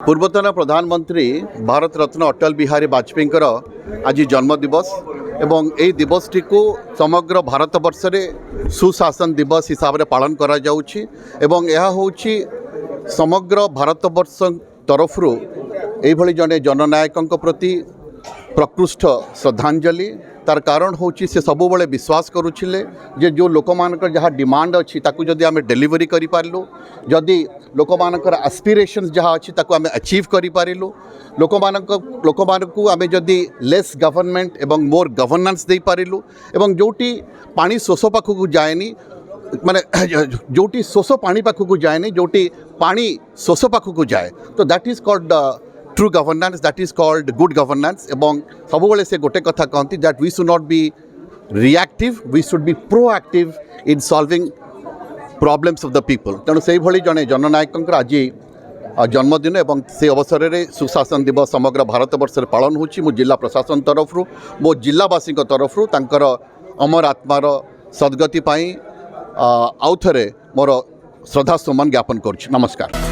पूर्वतन प्रधानमंत्री भारत रत्न अटल बिहारी वाजपेयी आज जन्मदिवस एवं यही दिवस टी को समग्र भारत वर्ष में सुशासन दिवस हिसाब से पालन करा जाउछि एवं यह होछि समग्र भारत वर्ष तरफ यही जने जननायक प्रति प्रकृष्ट श्रद्धांजलि तार कारण होछि से सबु बळे विश्वास करुछिले जे जो लोक मानकर जहाँ डिमांड अच्छी ताकू जदि आमे डिलीवरी करि पारलु जदि लोक मानकर एस्पिरेशंस जहाँ अच्छी ताकू आमे अचीव करि पारिलु लोक मानकू आमे जदि लेस गवर्नमेंट एवं मोर गवर्नेंस दे पारिलु एवं जोटी पानी शोष पाखकू जाएनी माने जोटी शोष पानी पाखकू जाएनी जोटी पानी शोष पाखकू जाए तो that is called true governance that is called good governance एवं सबुबले से गोटे कथा कहती that we should not be reactive we should be proactive in solving problems of the people तेणु से भली जने जननायक आज जन्मदिन एवं से अवसर में सुशासन दिवस समग्र भारत वर्ष पालन होछि मो जिला प्रशासन तरफ मो जिलावासी तरफ तांकर अमर आत्मार सद्गति पाई आउ थरे मोर श्रद्धा सुमन ज्ञापन करुछि। नमस्कार।